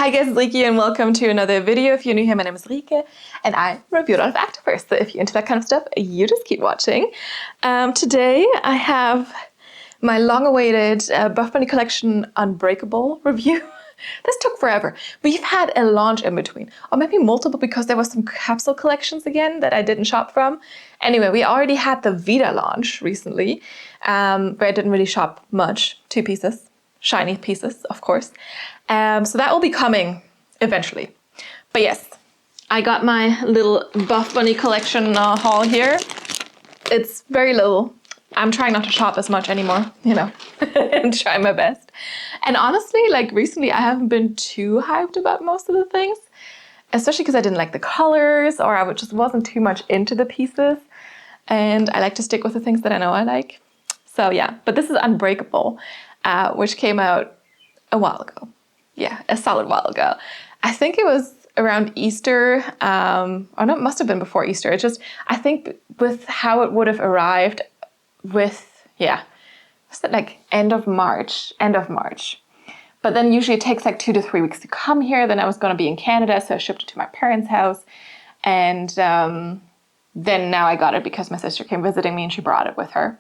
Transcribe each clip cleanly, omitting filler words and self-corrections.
Hi guys, it's Rike and welcome to another video. If you're new here, my name is Rike and I review a lot of activewear. So if you're into that kind of stuff, you just keep watching. Today I have my long-awaited Buffbunny Collection Unbreakable review. This took forever. We've had a launch in between, or maybe multiple because there was some capsule collections again that I didn't shop from. Anyway, we already had the Vita launch recently, where I didn't really shop much. 2 pieces. Shiny pieces, of course. So that will be coming eventually. But yes, I got my little Buffbunny collection haul here. It's very little. I'm trying not to shop as much anymore, you know, and try my best. And honestly, like recently, I haven't been too hyped about most of the things, especially because I didn't like the colors or I just wasn't too much into the pieces. And I like to stick with the things that I know I like. So yeah, but this is Unbreakable, which came out a while ago. Yeah, a solid while ago. I think it was around Easter, or no, it must have been before Easter. It's just, I think with how it would have arrived with, yeah, was it like end of March. But then usually it takes like 2 to 3 weeks to come here. Then I was going to be in Canada, so I shipped it to my parents' house. And then now I got it because my sister came visiting me and she brought it with her.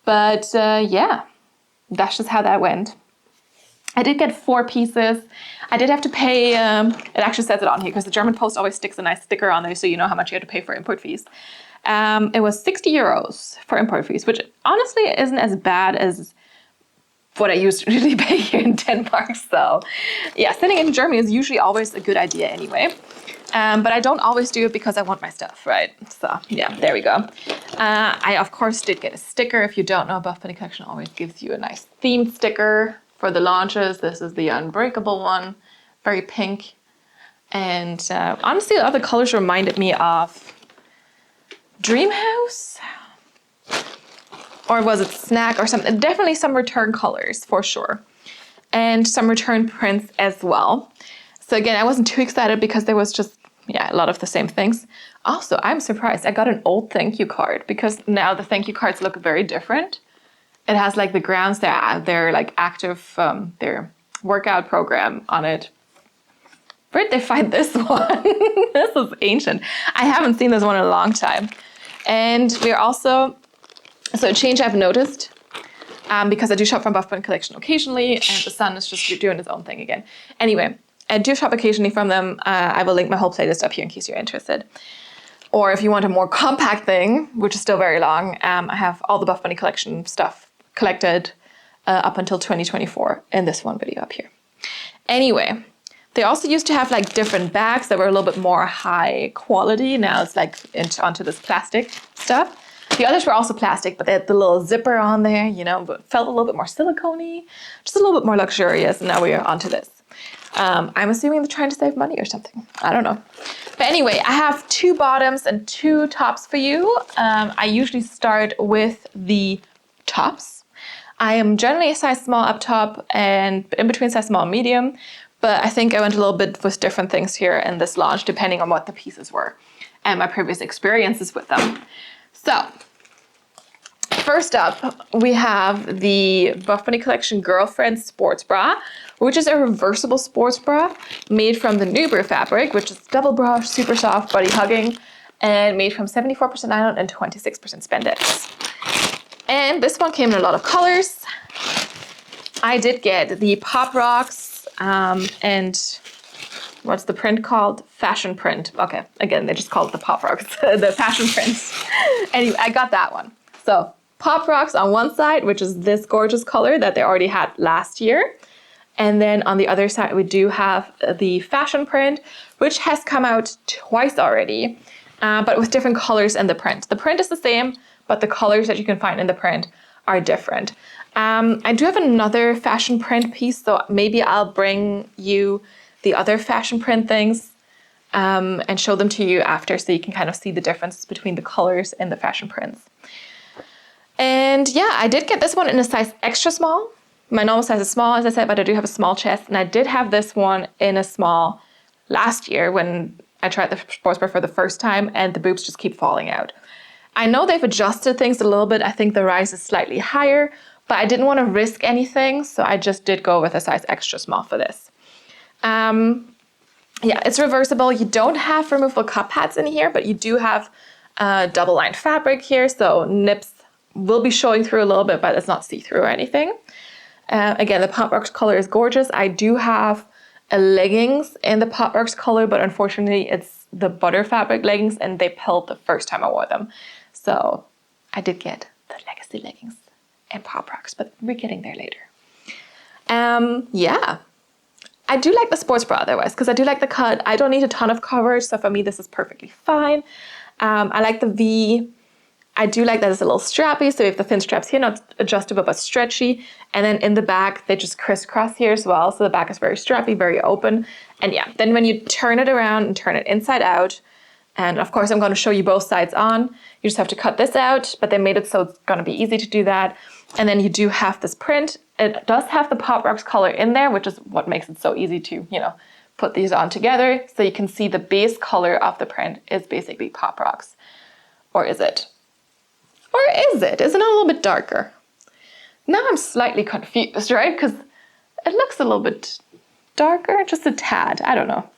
But yeah, that's just how that went. I did get 4 pieces. I did have to pay, it actually says it on here because the German Post always sticks a nice sticker on there so you know how much you have to pay for import fees. It was 60 euros for import fees, which honestly isn't as bad as what I usually pay here in Denmark. So yeah, sending it to Germany is usually always a good idea anyway. But I don't always do it because I want my stuff, right? So yeah, there we go. I of course did get a sticker. If you don't know, Buffbunny Collection always gives you a nice themed sticker for the launches. This is the Unbreakable one, very pink. And honestly, the other colors reminded me of Dream House, or was it Snack or something? Definitely some return colors for sure. And some return prints as well. So again, I wasn't too excited because there was just, yeah, a lot of the same things. Also, I'm surprised. I got an old thank you card because now the thank you cards look very different. It has like the grounds, their like active, their workout program on it. Where'd they find this one? This is ancient. I haven't seen this one in a long time. And we're also, so a change I've noticed, because I do shop from Buffbunny Collection occasionally, and the sun is just doing his own thing again. Anyway, I do shop occasionally from them. I will link my whole playlist up here in case you're interested. Or if you want a more compact thing, which is still very long, I have all the Buffbunny Collection stuff collected up until 2024 in this one video up here. Anyway, they also used to have like different bags that were a little bit more high quality. Now it's like onto this plastic stuff. The others were also plastic, but they had the little zipper on there, you know, but felt a little bit more silicone-y, just a little bit more luxurious. And now we are onto this. I'm assuming they're trying to save money or something. I don't know. But anyway, I have 2 bottoms and 2 tops for you. I usually start with the tops. I am generally a size small up top and in between size small and medium. But I think I went a little bit with different things here in this launch, depending on what the pieces were and my previous experiences with them. So, first up, we have the Buffbunny Collection Girlfriend Sports Bra, which is a reversible sports bra made from the Nuber fabric, which is double bra, super soft, body hugging, and made from 74% nylon and 26% spandex. And this one came in a lot of colors. I did get the Pop Rocks and what's the print called? Fashion print. Okay, again, they just call it the Pop Rocks, the fashion print. Anyway, I got that one. So Pop Rocks on one side, which is this gorgeous color that they already had last year. And then on the other side, we do have the fashion print, which has come out twice already, but with different colors in the print. The print is the same, but the colors that you can find in the print are different. I do have another fashion print piece, so maybe I'll bring you the other fashion print things and show them to you after so you can kind of see the difference between the colors and the fashion prints. And yeah, I did get this one in a size extra small. My normal size is small, as I said, but I do have a small chest. And I did have this one in a small last year when I tried the sports bra for the first time and the boobs just keep falling out. I know they've adjusted things a little bit. I think the rise is slightly higher, but I didn't want to risk anything. So I just did go with a size extra small for this. Yeah, it's reversible. You don't have removable cup pads in here, but you do have double-lined fabric here, so nips will be showing through a little bit, but it's not see-through or anything. Again, the Pop Rocks color is gorgeous. I do have a leggings in the Pop Rocks color, but unfortunately it's the butter fabric leggings and they pilled the first time I wore them. So I did get the legacy leggings and Pop Rocks, but we're getting there later. Yeah. I do like the sports bra otherwise, because I do like the cut. I don't need a ton of coverage, so for me this is perfectly fine. I like the V. I do like that it's a little strappy, so we have the thin straps here, not adjustable but stretchy. And then in the back, they just crisscross here as well. So the back is very strappy, very open. And yeah, then when you turn it around and turn it inside out, and of course I'm going to show you both sides on, you just have to cut this out, but they made it so it's going to be easy to do that. And then you do have this print. It does have the Pop Rocks color in there, which is what makes it so easy to, you know, put these on together. So you can see the base color of the print is basically Pop Rocks. Or is it? Or is it? Isn't it a little bit darker? Now I'm slightly confused, right? Because it looks a little bit darker, just a tad. I don't know.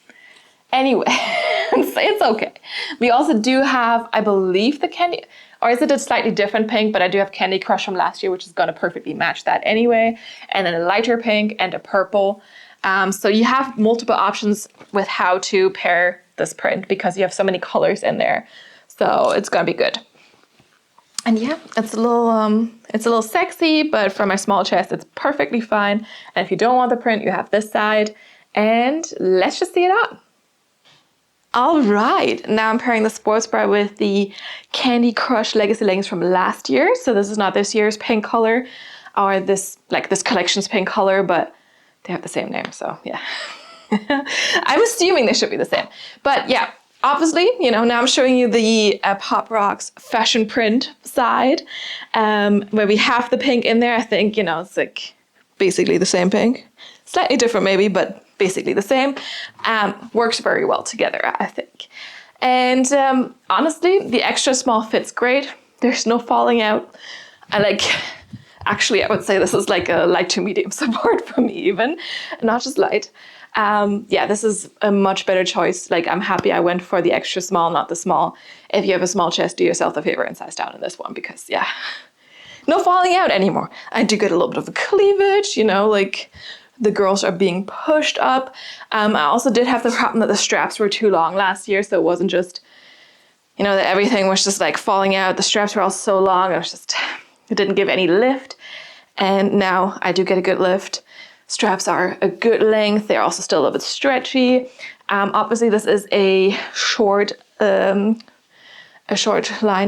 Anyway, it's okay. We also do have, I believe, the Candy, or is it a slightly different pink? But I do have Candy Crush from last year, which is going to perfectly match that anyway. And then a lighter pink and a purple. So you have multiple options with how to pair this print because you have so many colors in there. So it's going to be good. And yeah, it's a little sexy, but for my small chest, it's perfectly fine. And if you don't want the print, you have this side. And let's just see it on. All right, now I'm pairing the sports bra with the Candy Crush Legacy leggings from last year. So this is not this year's pink color, or this collection's pink color, but they have the same name, so yeah. I'm assuming they should be the same. But yeah, obviously, you know, now I'm showing you the Pop Rocks fashion print side, where we have the pink in there. I think, you know, it's like basically the same pink. Slightly different maybe, but basically the same. Works very well together, I think. And honestly, the extra small fits great. There's no falling out. Actually, I would say this is like a light to medium support for me even, not just light. Yeah, this is a much better choice. Like, I'm happy I went for the extra small, not the small. If you have a small chest, do yourself a favor and size down in this one because, yeah, no falling out anymore. I do get a little bit of a cleavage, you know, like the girls are being pushed up. I also did have the problem that the straps were too long last year, so it wasn't just, you know, that everything was just like falling out. The straps were all so long, it didn't give any lift. And now I do get a good lift. Straps are a good length. They're also still a little bit stretchy. Obviously, this is a short lined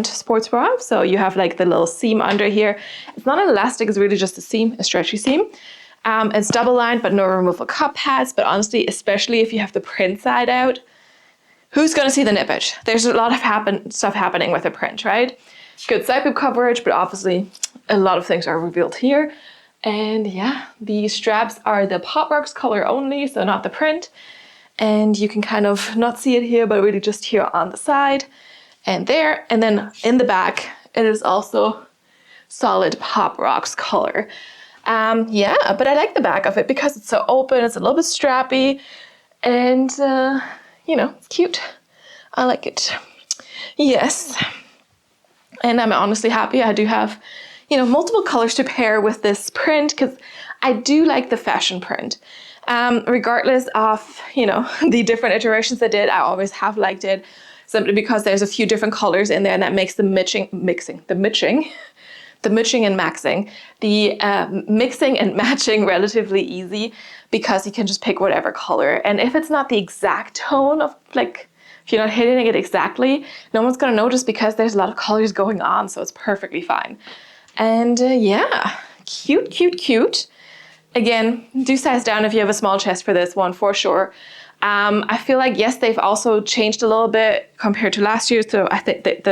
sports bra. So you have like the little seam under here. It's not an elastic, it's really just a seam, a stretchy seam. It's double lined, but no removable cup pads. But honestly, especially if you have the print side out, who's going to see the nippage? There's a lot of stuff happening with the print, right? Good side boob coverage, but obviously a lot of things are revealed here. And yeah, the straps are the Pop Rocks color only, so not the print. And you can kind of not see it here, but really just here on the side and there. And then in the back, it is also solid Pop Rocks color. Yeah, but I like the back of it because it's so open, it's a little bit strappy, and you know, it's cute. I like it. Yes. And I'm honestly happy I do have, you know, multiple colors to pair with this print because I do like the fashion print. Regardless of, you know, the different iterations I did, I always have liked it simply because there's a few different colors in there and that makes the mixing and matching relatively easy because you can just pick whatever color. And if it's not the exact tone of, like, if you're not hitting it exactly, no one's gonna notice because there's a lot of colors going on, so it's perfectly fine. And yeah, cute, cute, cute. Again, do size down if you have a small chest for this one, for sure. I feel like, yes, they've also changed a little bit compared to last year, so I think that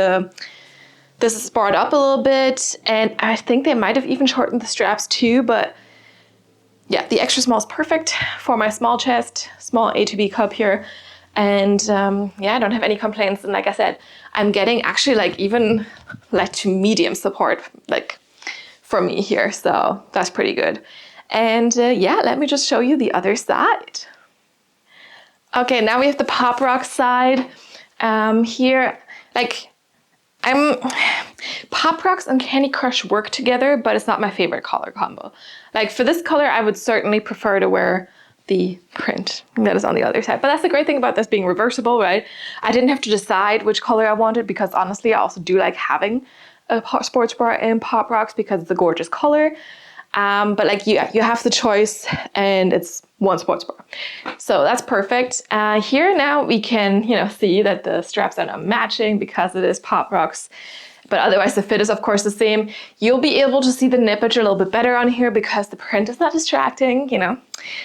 this is barred up a little bit, and I think they might have even shortened the straps too, but yeah, the extra small is perfect for my small chest, small A to B cup here. And yeah, I don't have any complaints. And like I said, I'm getting actually like even light to medium support like for me here. So that's pretty good. And yeah, let me just show you the other side. Okay, now we have the Pop Rock side. Here, like, Pop Rocks and Candy Crush work together, but it's not my favorite color combo. Like for this color, I would certainly prefer to wear the print that is on the other side. But that's the great thing about this being reversible, right? I didn't have to decide which color I wanted because honestly, I also do like having a sports bra in Pop Rocks because it's a gorgeous color. But like you have the choice and it's one sports bra. So that's perfect. Here now we can, see that the straps are not matching because it is Pop Rocks. But otherwise the fit is of course the same. You'll be able to see the nippage a little bit better on here because the print is not distracting,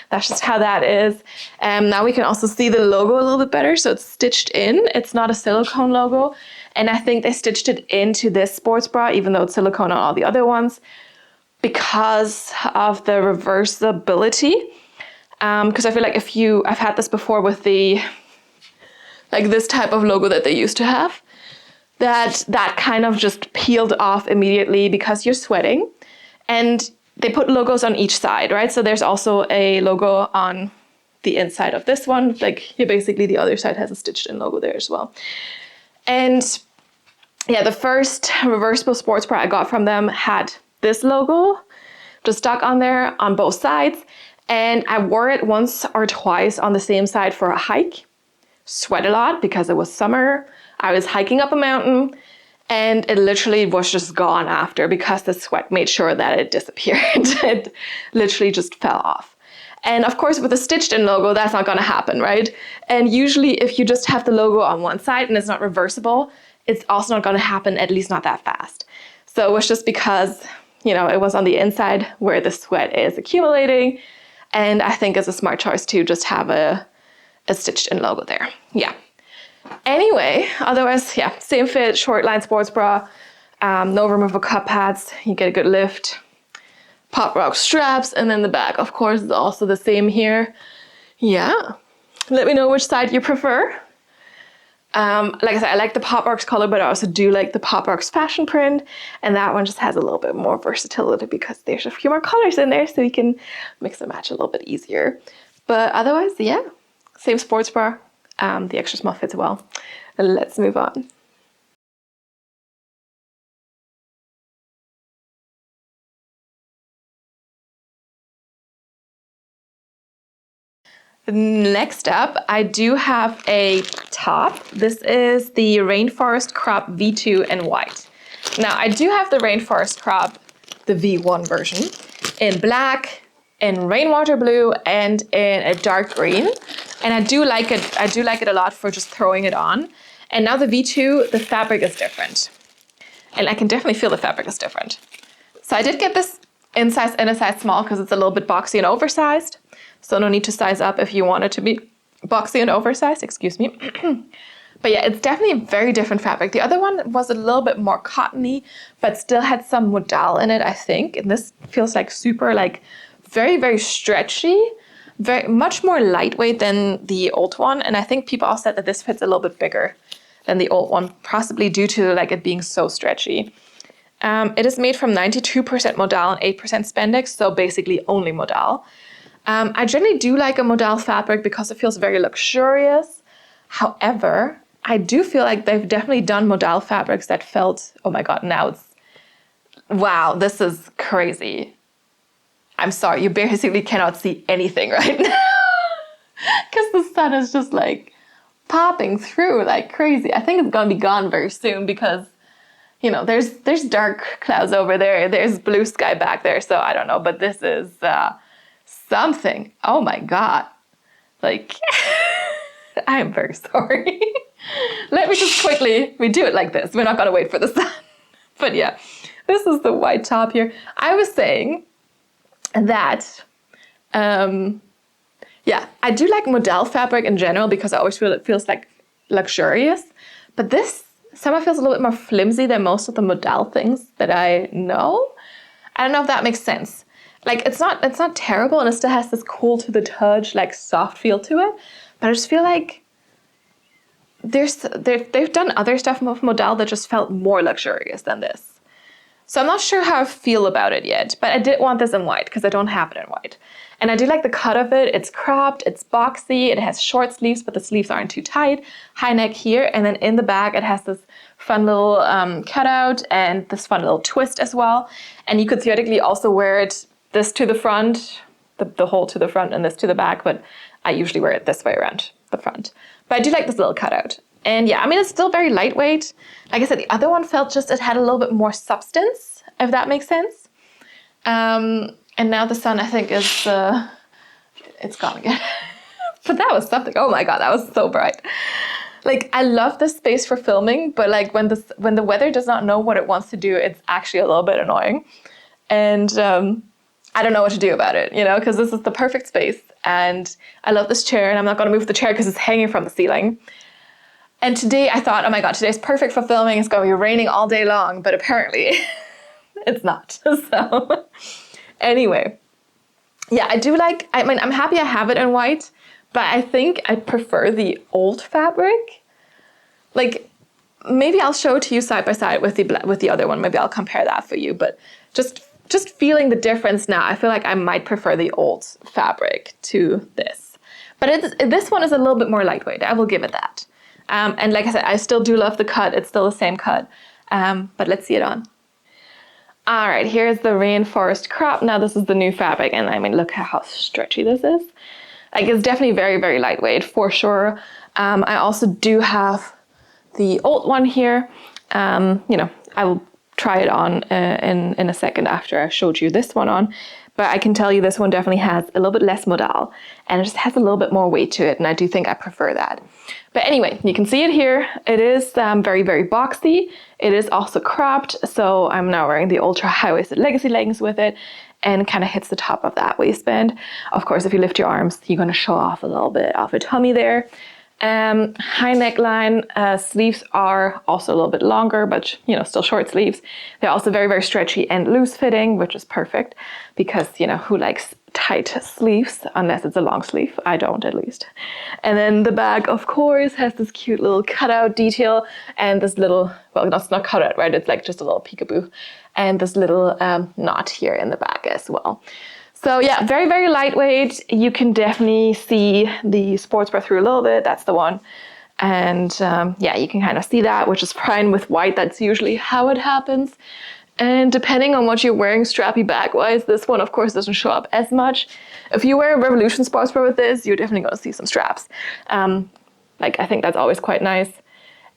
That's just how that is. Now we can also see the logo a little bit better. So it's stitched in. It's not a silicone logo. And I think they stitched it into this sports bra, even though it's silicone on all the other ones, because of the reversibility. Because I feel like I've had this before with the, like this type of logo that they used to have, that kind of just peeled off immediately because you're sweating. And they put logos on each side, right? So there's also a logo on the inside of this one. Like here, basically the other side has a stitched in logo there as well. And yeah, the first reversible sports bra I got from them had this logo just stuck on there on both sides. And I wore it once or twice on the same side for a hike. Sweat a lot because it was summer. I was hiking up a mountain and it literally was just gone after because the sweat made sure that it disappeared. It literally just fell off. And of course, with a stitched in logo, that's not gonna happen, right? And usually if you just have the logo on one side and it's not reversible, it's also not gonna happen, at least not that fast. So it was just because, it was on the inside where the sweat is accumulating. And I think it's a smart choice to just have a stitched in logo there. Yeah. Anyway, otherwise, yeah, same fit, short line sports bra, no removable cup pads, you get a good lift, Pop Rock straps, and then the back, of course, is also the same here. Yeah, let me know which side you prefer. Like I said, I like the Pop Rocks color, but I also do like the Pop Rocks fashion print, and that one just has a little bit more versatility because there's a few more colors in there, so you can mix and match a little bit easier. But otherwise, yeah, same sports bra. The extra small fits well. Let's move on. Next up, I do have a top. This is the Rainforest Crop V2 in white. Now, I do have the Rainforest Crop, the V1 version, in black, in rainwater blue, and in a dark green. And I do like it. I do like it a lot for just throwing it on. And now the V2, the fabric is different. And I can definitely feel the fabric is different. So I did get this in a size small because it's a little bit boxy and oversized. So no need to size up if you want it to be boxy and oversized, excuse me. But yeah, it's definitely a very different fabric. The other one was a little bit more cottony, but still had some modal in it, I think. And this feels like super, like very, very stretchy, very much more lightweight than the old one. And I think people all said that this fits a little bit bigger than the old one, possibly due to like it being so stretchy. It is made from 92% modal and 8% spandex, so basically only modal. I generally do like a modal fabric because it feels very luxurious. However, I do feel like they've definitely done modal fabrics that felt, oh my God, now it's, wow, this is crazy. I'm sorry, you basically cannot see anything right now because the sun is just like popping through like crazy. I think it's gonna be gone very soon because, there's dark clouds over there. There's blue sky back there. So I don't know, but this is something. Oh my God. Like, I am very sorry. Let me just quickly, we do it like this. We're not gonna wait for the sun. But yeah, this is the white top here. I was saying that, yeah, I do like modal fabric in general because I always feel it feels like luxurious. But this somehow feels a little bit more flimsy than most of the modal things that I know. I don't know if that makes sense. Like it's not terrible and it still has this cool to the touch, like soft feel to it. But I just feel like they've done other stuff with modal that just felt more luxurious than this. So I'm not sure how I feel about it yet, but I did want this in white because I don't have it in white. And I do like the cut of it. It's cropped, it's boxy, it has short sleeves, but the sleeves aren't too tight. High neck here, and then in the back it has this fun little cutout and this fun little twist as well. And you could theoretically also wear it this to the front, the whole to the front and this to the back, but I usually wear it this way around the front. But I do like this little cutout. And yeah, I mean, it's still very lightweight. Like I said, the other one felt just, it had a little bit more substance, if that makes sense. And now the sun, I think, is, it's gone again. But that was something. Oh my God, that was so bright. Like, I love this space for filming, but like when the weather does not know what it wants to do, it's actually a little bit annoying. And I don't know what to do about it, you know, because this is the perfect space. And I love this chair, and I'm not going to move the chair because it's hanging from the ceiling. And today I thought, oh my God, today's perfect for filming. It's going to be raining all day long, but apparently it's not. So anyway, yeah, I do like, I mean, I'm happy I have it in white, but I think I prefer the old fabric. Like, maybe I'll show it to you side by side with the other one. Maybe I'll compare that for you, but just feeling the difference now, I feel like I might prefer the old fabric to this. But this one is a little bit more lightweight. I will give it that. And like I said, I still do love the cut. It's still the same cut. But let's see it on. All right, here's the Rainforest Crop. Now this is the new fabric. And I mean, look at how stretchy this is. Like, it's definitely very, very lightweight for sure. I also do have the old one here. You know, I will try it on in a second after I showed you this one on. But I can tell you this one definitely has a little bit less modal, and it just has a little bit more weight to it, and I do think I prefer that. But anyway, you can see it here. It is very, very boxy. It is also cropped, so I'm now wearing the ultra high-waisted legacy leggings with it, and kind of hits the top of that waistband. Of course, if you lift your arms, you're going to show off a little bit of a tummy there. High neckline, sleeves are also a little bit longer, but you know, still short sleeves. They're also very, very stretchy and loose fitting, which is perfect because, you know, who likes tight sleeves unless it's a long sleeve? I don't, at least. And then the back, of course, has this cute little cutout detail and this little, well, it's not cutout, right? It's like just a little peekaboo, and this little knot here in the back as well. So yeah, very, very lightweight. You can definitely see the sportswear through a little bit. That's the one. And yeah, you can kind of see that, which is fine with white. That's usually how it happens. And depending on what you're wearing strappy bag-wise, this one, of course, doesn't show up as much. If you wear Revolution sportswear with this, you're definitely going to see some straps. Like, I think that's always quite nice.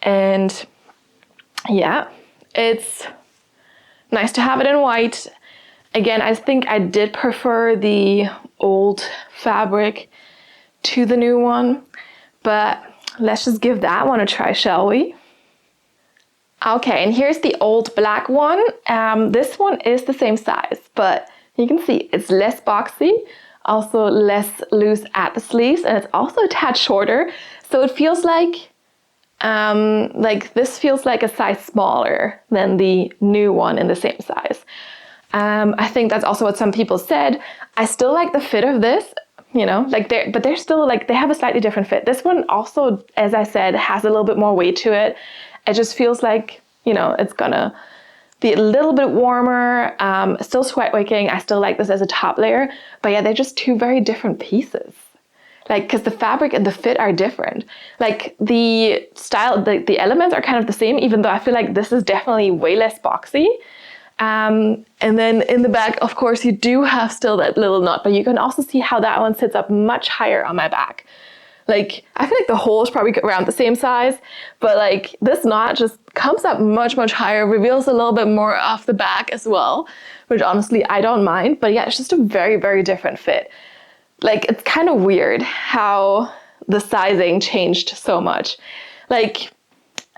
And yeah, it's nice to have it in white. Again, I think I did prefer the old fabric to the new one, but let's just give that one a try, shall we? Okay, and here's the old black one. This one is the same size, but you can see it's less boxy, also less loose at the sleeves, and it's also a tad shorter. So it feels like this feels like a size smaller than the new one in the same size. I think that's also what some people said. I still like the fit of this, you know, like they're still like, they have a slightly different fit. This one also, as I said, has a little bit more weight to it. It just feels like, you know, it's gonna be a little bit warmer, still sweat wicking. I still like this as a top layer, but yeah, they're just two very different pieces. Like, because the fabric and the fit are different. Like the style, the elements are kind of the same, even though I feel like this is definitely way less boxy. And then in the back, of course, you do have still that little knot, but you can also see how that one sits up much higher on my back. Like, I feel like the hole is probably around the same size, but like this knot just comes up much, much higher, reveals a little bit more off the back as well, which honestly, I don't mind. But yeah, it's just a very, very different fit. Like, it's kind of weird how the sizing changed so much. Like,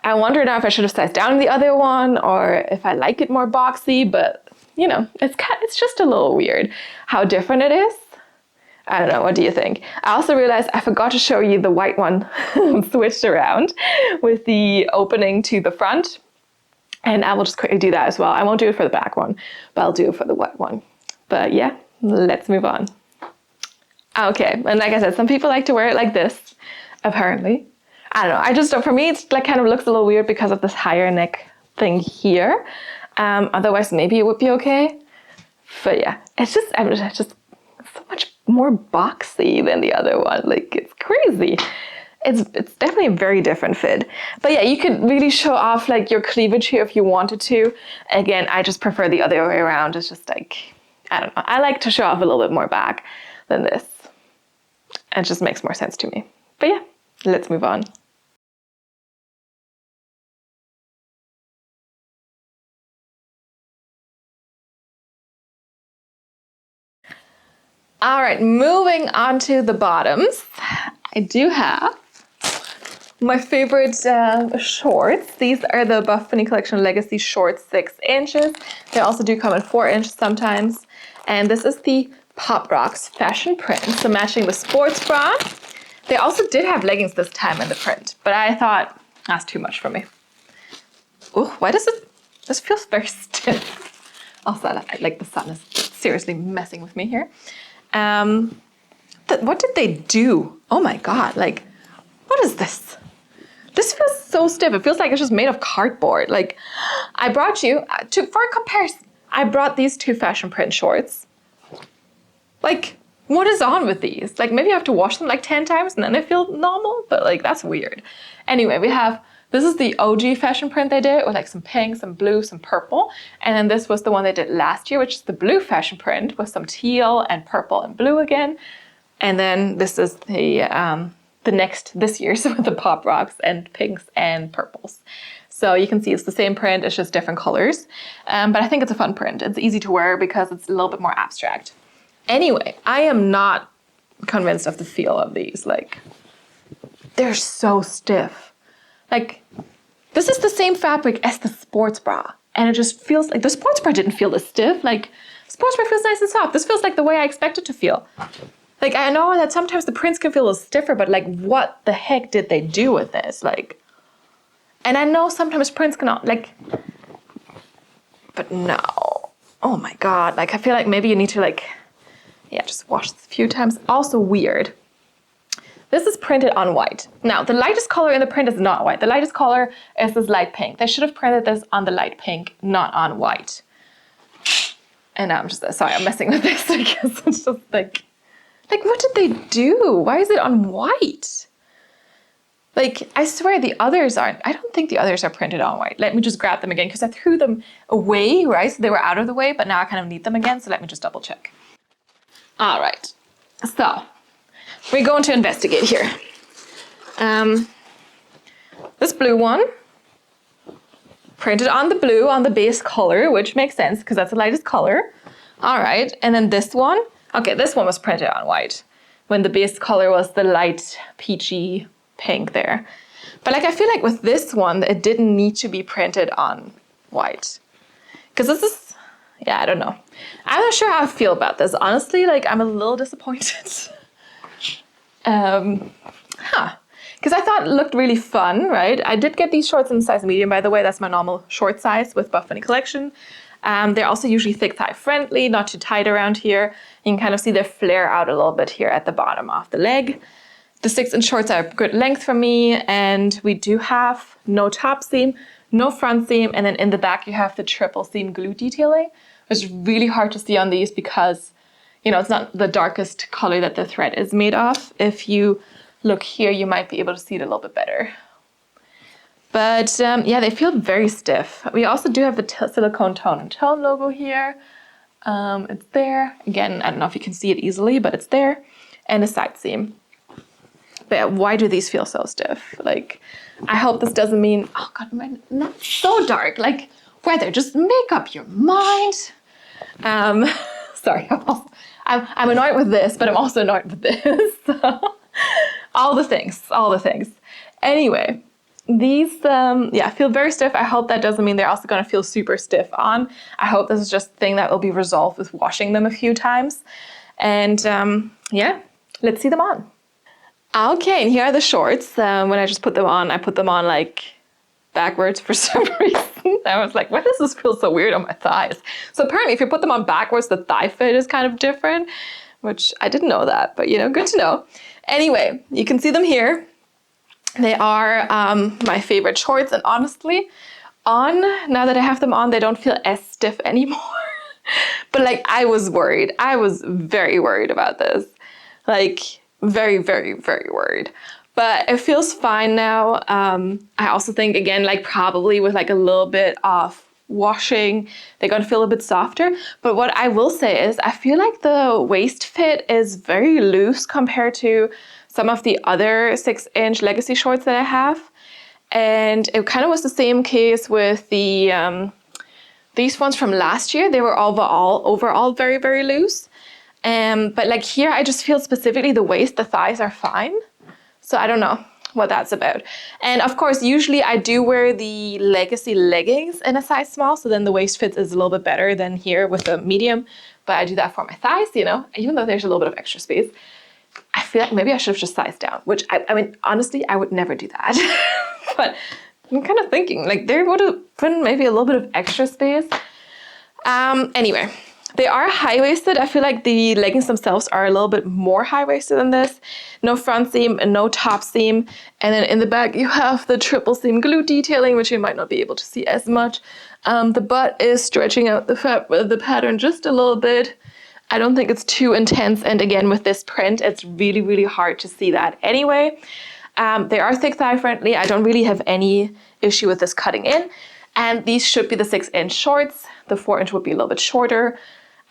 I wonder now if I should have sized down the other one or if I like it more boxy, but you know, it's just a little weird how different it is. I don't know, what do you think? I also realized I forgot to show you the white one switched around with the opening to the front. And I will just quickly do that as well. I won't do it for the back one, but I'll do it for the white one. But yeah, let's move on. Okay, and like I said, some people like to wear it like this, apparently. I don't know, for me, it's like kind of looks a little weird because of this higher neck thing here. Otherwise, maybe it would be okay. But yeah, it's just so much more boxy than the other one. Like, it's crazy. It's definitely a very different fit. But yeah, you could really show off like your cleavage here if you wanted to. Again, I just prefer the other way around. It's just like, I don't know. I like to show off a little bit more back than this. It just makes more sense to me. But yeah, let's move on. All right, moving on to the bottoms. I do have my favorite shorts. These are the Buffbunny Collection Legacy Shorts 6 inches. They also do come in 4 inches sometimes. And this is the Pop Rocks fashion print, so matching the sports bra. They also did have leggings this time in the print, but I thought that's too much for me. Oh, why does it, this feels very stiff. Also, like the sun is seriously messing with me here. What did they do? Oh my God, like, what is this? This feels so stiff. It feels like it's just made of cardboard. Like, I brought you, for a comparison, I brought these 2 fashion print shorts. Like, what is on with these? Like, maybe I have to wash them like 10 times and then they feel normal, but like, that's weird. Anyway, we have, this is the OG fashion print they did with like some pink, some blue, some purple. And then this was the one they did last year, which is the blue fashion print with some teal and purple and blue again. And then this is the next, this year's with the Pop Rocks and pinks and purples. So you can see it's the same print, it's just different colors. But I think it's a fun print. It's easy to wear because it's a little bit more abstract. Anyway, I am not convinced of the feel of these. Like, they're so stiff. Like, this is the same fabric as the sports bra. And it just feels like, the sports bra didn't feel this stiff. Like, sports bra feels nice and soft. This feels like the way I expect it to feel. Like, I know that sometimes the prints can feel a little stiffer, but like, what the heck did they do with this? Like, and I know sometimes prints cannot, like, but no. Oh my God. Like, I feel like maybe you need to like, yeah, just wash this a few times. Also weird. This is printed on white. Now, the lightest color in the print is not white. The lightest color is this light pink. They should have printed this on the light pink, not on white. And I'm just, sorry, I'm messing with this because it's just like, what did they do? Why is it on white? Like, I swear the others aren't. I don't think the others are printed on white. Let me just grab them again because I threw them away, right? So they were out of the way, but now I kind of need them again. So let me just double check. All right, so we're going to investigate here. This blue one, printed on the blue, on the base color, which makes sense because that's the lightest color. All right, and then this one. Okay, this one was printed on white when the base color was the light peachy pink there. But like, I feel like with this one, it didn't need to be printed on white. Because this is, yeah, I don't know. I'm not sure how I feel about this. Honestly, like, I'm a little disappointed. Because I thought it looked really fun, right? I did get these shorts in size medium, by the way. That's my normal short size with Buffbunny Collection. They're also usually thick thigh friendly, not too tight around here. You can kind of see they flare out a little bit here at the bottom of the leg. The 6-inch shorts are a good length for me, and we do have no top seam, no front seam, and then in the back you have the triple seam glute detailing, which is really hard to see on these because, you know, it's not the darkest color that the thread is made of. If you look here, you might be able to see it a little bit better. But yeah, they feel very stiff. We also do have the silicone tone and tone logo here. It's there. Again, I don't know if you can see it easily, but it's there. And a side seam. But yeah, why do these feel so stiff? Like, I hope this doesn't mean, oh God, not so dark. Like, weather, just make up your mind. Sorry, I'm annoyed with this, but I'm also annoyed with this. all the things. Anyway, these, yeah, feel very stiff. I hope that doesn't mean they're also gonna feel super stiff on. I hope this is just a thing that will be resolved with washing them a few times. And yeah, let's see them on. Okay, and here are the shorts. When I just put them on, I put them on like backwards for some reason. I was like, why does this feel so weird on my thighs? So apparently if you put them on backwards, the thigh fit is kind of different, which I didn't know that, but you know, good to know. Anyway, you can see them here. They are my favorite shorts, and honestly, on, now that I have them on, they don't feel as stiff anymore. But like, I was worried. I was very worried about this. Like, very, very, very worried. But it feels fine now. I also think, again, like probably with like a little bit of washing, they're gonna feel a bit softer. But what I will say is I feel like the waist fit is very loose compared to some of the other 6-inch legacy shorts that I have. And it kind of was the same case with the these ones from last year. They were overall very, very loose. But like here, I just feel specifically the waist, the thighs are fine. So I don't know what that's about. And of course, usually I do wear the legacy leggings in a size small. So then the waist fit is a little bit better than here with the medium. But I do that for my thighs, you know, even though there's a little bit of extra space. I feel like maybe I should have just sized down, which I mean, honestly, I would never do that. But I'm kind of thinking like there would have been maybe a little bit of extra space. Anyway, they are high-waisted. I feel like the leggings themselves are a little bit more high-waisted than this. No front seam and no top seam. And then in the back, you have the triple seam glute detailing, which you might not be able to see as much. The butt is stretching out the pattern just a little bit. I don't think it's too intense. And again, with this print, it's really, really hard to see that anyway. They are thick thigh friendly. I don't really have any issue with this cutting in. And these should be the 6-inch shorts. The 4-inch would be a little bit shorter.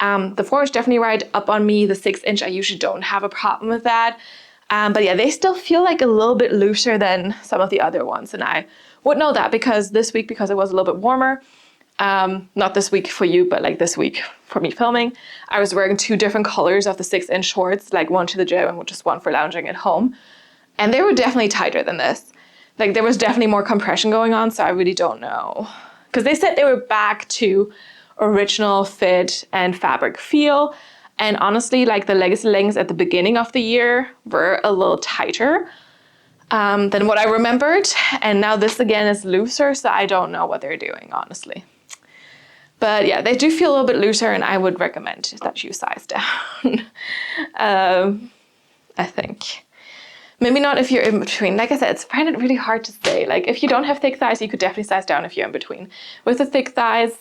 The 4-inch definitely right up on me. The 6-inch, I usually don't have a problem with that. But yeah, they still feel like a little bit looser than some of the other ones. And I would know that because this week, because it was a little bit warmer, not this week for you, but like this week for me filming, I was wearing 2 different colors of the 6-inch shorts, like one to the gym and just one for lounging at home. And they were definitely tighter than this. Like there was definitely more compression going on, so I really don't know. Because they said they were back to original fit and fabric feel. And honestly, like the legacy leggings at the beginning of the year were a little tighter than what I remembered. And now this again is looser, so I don't know what they're doing, honestly. But yeah, they do feel a little bit looser, and I would recommend that you size down. I think. Maybe not if you're in between. Like I said, it's kind of really hard to say. Like if you don't have thick thighs, you could definitely size down if you're in between. With the thick thighs,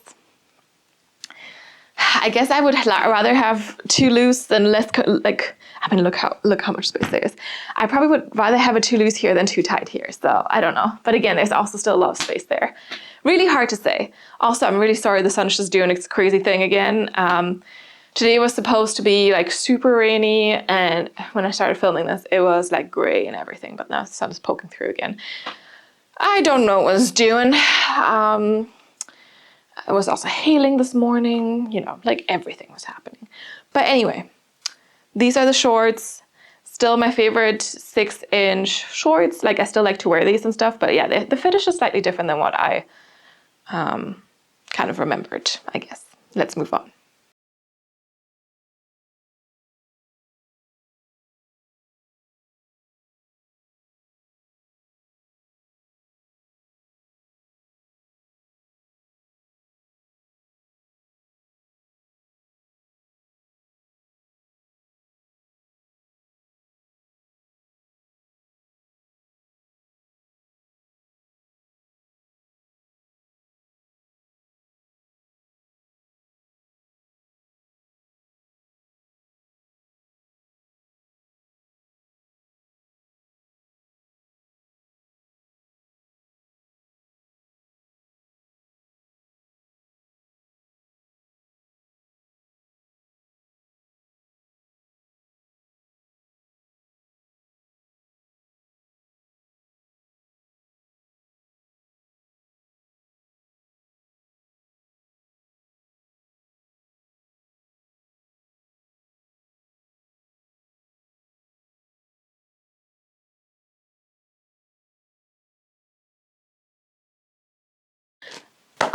I guess I would rather have too loose than less, like, I mean, look how much space there is. I probably would rather have it too loose here than too tight here. So I don't know. But again, there's also still a lot of space there. Really hard to say. Also, I'm really sorry the sun's just doing its crazy thing again. Today was supposed to be like super rainy, and when I started filming this, it was like gray and everything, but now the sun is poking through again. I don't know what it's doing. It was also hailing this morning, you know, like everything was happening. But anyway, these are the shorts. Still my favorite 6-inch shorts. Like I still like to wear these and stuff, but yeah, the fit is just slightly different than what I kind of remembered, I guess. Let's move on.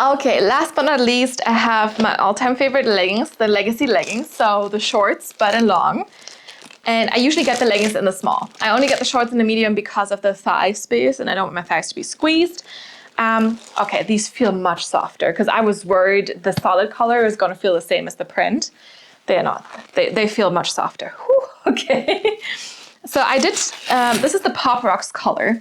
Okay, last but not least, I have my all-time favorite leggings, the legacy leggings. So the shorts, but in long. And I usually get the leggings in the small. I only get the shorts in the medium because of the thigh space, and I don't want my thighs to be squeezed. Okay, these feel much softer because I was worried the solid color is going to feel the same as the print. They're not. They feel much softer. Whew, okay. So I did, this is the Pop Rocks color.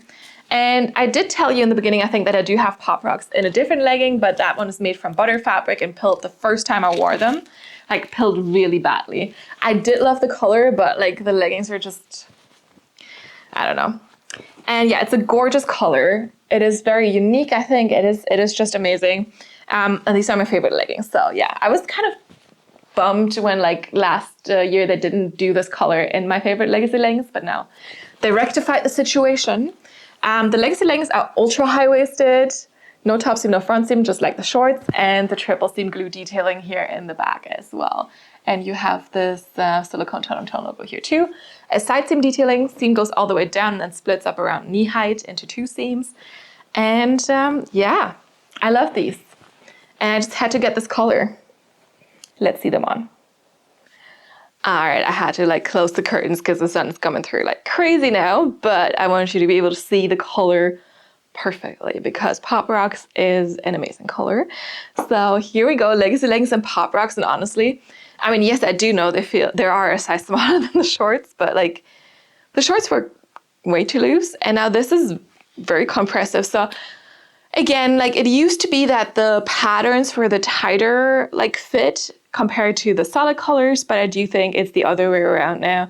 And I did tell you in the beginning, I think, that I do have Pop Rocks in a different legging, but that one is made from butter fabric and pilled the first time I wore them. Like, pilled really badly. I did love the color, but like the leggings are just, I don't know. And yeah, it's a gorgeous color. It is very unique, I think. It is just amazing. And these are my favorite leggings. So yeah, I was kind of bummed when like last year they didn't do this color in my favorite Legacy leggings, but now they rectified the situation. The Legacy leggings are ultra high-waisted, no top seam, no front seam, just like the shorts, and the triple seam glue detailing here in the back as well. And you have this silicone tone-on-tone logo here too. A side seam detailing, seam goes all the way down and then splits up around knee height into 2 seams. And yeah, I love these. And I just had to get this color. Let's see them on. All right, I had to like close the curtains because the sun's coming through like crazy now, but I wanted you to be able to see the color perfectly because Pop Rocks is an amazing color. So here we go, Legacy leggings and Pop Rocks. And honestly, I mean, yes, I do know they are a size smaller than the shorts, but like the shorts were way too loose, and now this is very compressive. So again, like it used to be that the patterns were the tighter like fit compared to the solid colors, but I do think it's the other way around now.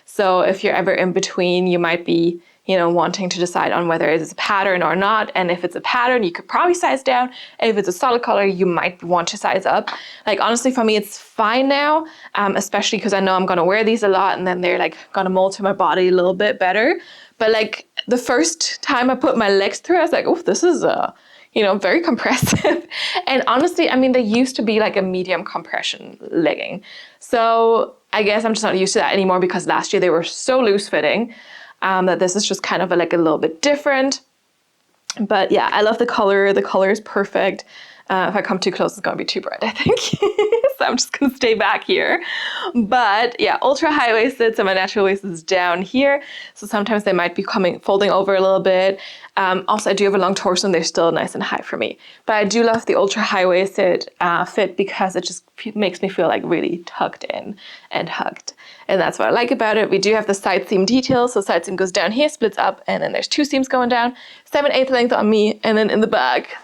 So if you're ever in between, you might be, wanting to decide on whether it's a pattern or not. And if it's a pattern, you could probably size down. If it's a solid color, you might want to size up. Like honestly, for me, it's fine now, especially because I know I'm gonna wear these a lot and then they're like gonna mold to my body a little bit better. But like the first time I put my legs through, I was like, oh, this is very compressive. And honestly, I mean, they used to be like a medium compression legging. So I guess I'm just not used to that anymore because last year they were so loose fitting that this is just kind of like a little bit different. But yeah, I love the color. The color is perfect. If I come too close, it's gonna be too bright, I think. So I'm just gonna stay back here. But yeah, ultra high-waisted, so my natural waist is down here. So sometimes they might be folding over a little bit. Also, I do have a long torso and they're still nice and high for me. But I do love the ultra high-waisted fit because it just makes me feel like really tucked in and hugged. And that's what I like about it. We do have the side seam detail. So side seam goes down here, splits up, and then there's 2 seams going down, 7/8 length on me, and then in the back,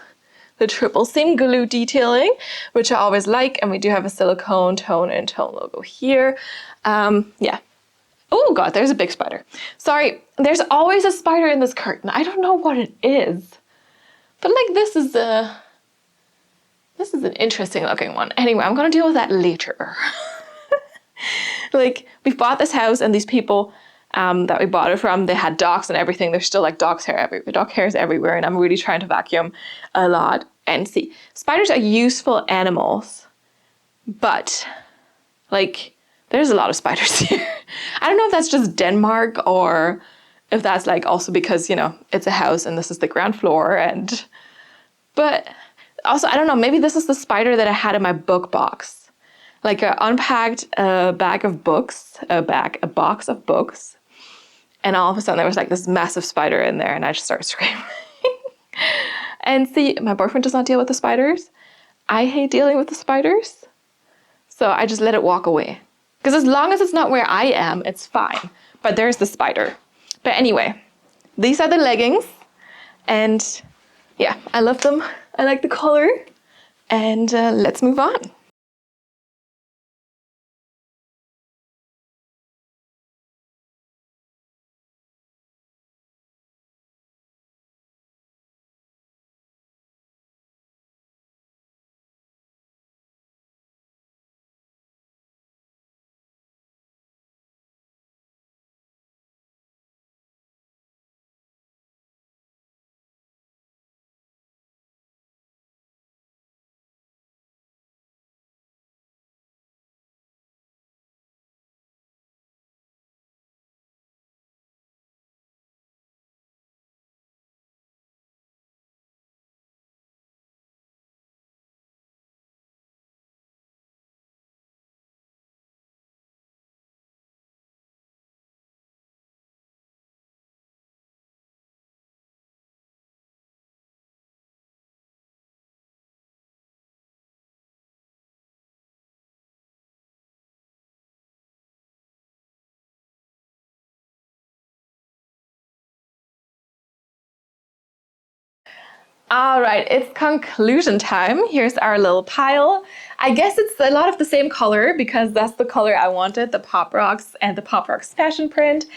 the triple seam glue detailing, which I always like. And we do have a silicone tone and tone logo here. Yeah. Oh God, there's a big spider. Sorry, there's always a spider in this curtain. I don't know what it is, but like this is an interesting looking one. Anyway, I'm gonna deal with that later. Like we bought this house and these people that we bought it from, they had dogs and everything. There's still like dog hairs everywhere, and I'm really trying to vacuum a lot. And see, spiders are useful animals, but like there's a lot of spiders here. I don't know if that's just Denmark or if that's like also because, it's a house and this is the ground floor. But also, I don't know, maybe this is the spider that I had in my book box. Like I unpacked a box of books. And all of a sudden there was like this massive spider in there and I just started screaming. And see, my boyfriend does not deal with the spiders. I hate dealing with the spiders. So I just let it walk away. Because as long as it's not where I am, it's fine. But there's the spider. But anyway, these are the leggings. And yeah, I love them. I like the color. And let's move on. All right, it's conclusion time. Here's our little pile. I guess it's a lot of the same color because that's the color I wanted, the Pop Rocks and the Pop Rocks fashion print.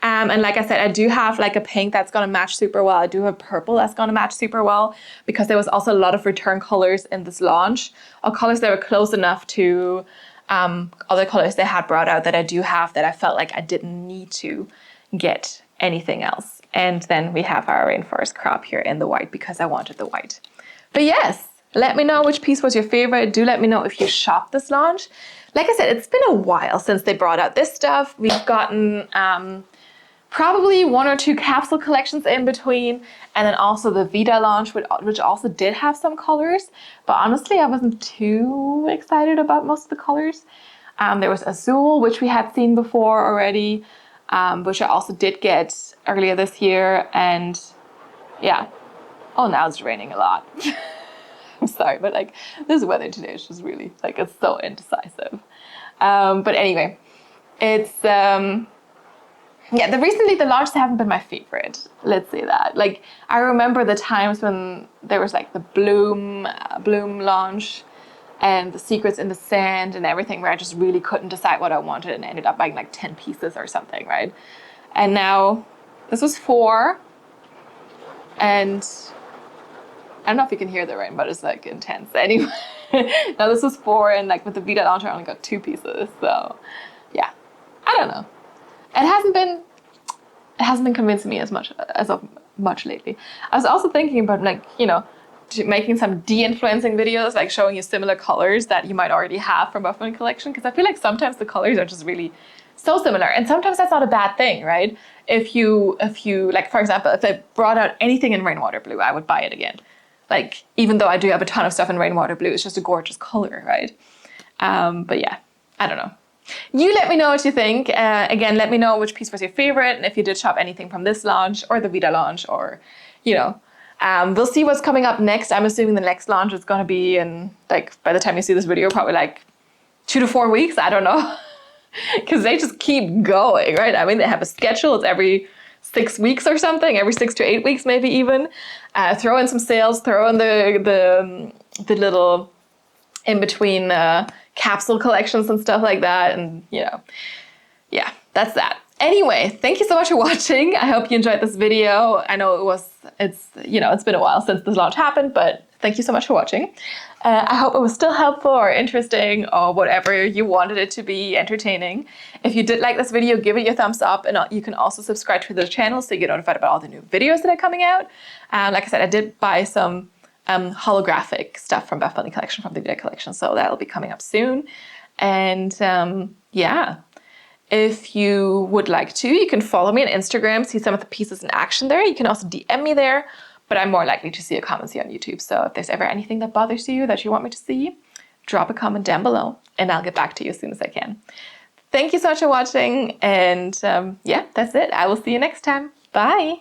And like I said, I do have like a pink that's gonna match super well. I do have purple that's gonna match super well because there was also a lot of return colors in this launch, or colors that were close enough to other colors they had brought out that I do have that I felt like I didn't need to get anything else. And then we have our Rainforest Crop here in the white because I wanted the white. But yes, let me know which piece was your favorite. Do let me know if you shopped this launch. Like I said, it's been a while since they brought out this stuff. We've gotten probably 1 or 2 capsule collections in between, and then also the Vita launch, which also did have some colors. But honestly, I wasn't too excited about most of the colors. There was Azul, which we had seen before already, which I also did get earlier this year. And yeah, oh, now it's raining a lot. I'm sorry, but like this weather today is just really like, it's so indecisive. But anyway, it's, yeah, recently the launches haven't been my favorite. Let's say that. Like, I remember the times when there was like the Bloom launch and the Secrets in the Sand and everything, where I just really couldn't decide what I wanted and ended up buying like 10 pieces or something, right? And now this was 4, and I don't know if you can hear the rain, but it's like intense. Anyway, now this was 4, and like with the Vita launch, I only got 2 pieces. So yeah, I don't know. It hasn't been convincing me as much lately. I was also thinking about, like, you know, making some de-influencing videos, like showing you similar colors that you might already have from Buffbunny Collection, because I feel like sometimes the colors are just really so similar, and sometimes that's not a bad thing, right? If you like, for example, if they brought out anything in Rainwater Blue, I would buy it again. Like, even though I do have a ton of stuff in Rainwater Blue, it's just a gorgeous color, right? But yeah, I don't know. You let me know what you think. Again, let me know which piece was your favorite, and if you did shop anything from this launch or the Vita launch, or, you know, we'll see what's coming up next. I'm assuming the next launch is going to be in, like, by the time you see this video, probably like 2 to 4 weeks. I don't know. Because they just keep going, right? I mean, they have a schedule. It's every 6 weeks or something, every 6 to 8 weeks, maybe even. Throw in some sales, throw in the little in-between capsule collections and stuff like that. And, you know, yeah, that's that. Anyway, thank you so much for watching. I hope you enjoyed this video. I know it's been a while since this launch happened, but thank you so much for watching. I hope it was still helpful or interesting or whatever you wanted it to be, entertaining. If you did like this video, give it your thumbs up, and you can also subscribe to the channel so you get notified about all the new videos that are coming out. Like I said, I did buy some holographic stuff from Buffbunny Collection, from the Vita collection, so that'll be coming up soon. And yeah, if you would like to, you can follow me on Instagram, see some of the pieces in action there. You can also DM me there, but I'm more likely to see your comments here on YouTube. So if there's ever anything that bothers you that you want me to see, drop a comment down below and I'll get back to you as soon as I can. Thank you so much for watching, and yeah, that's it. I will see you next time. Bye.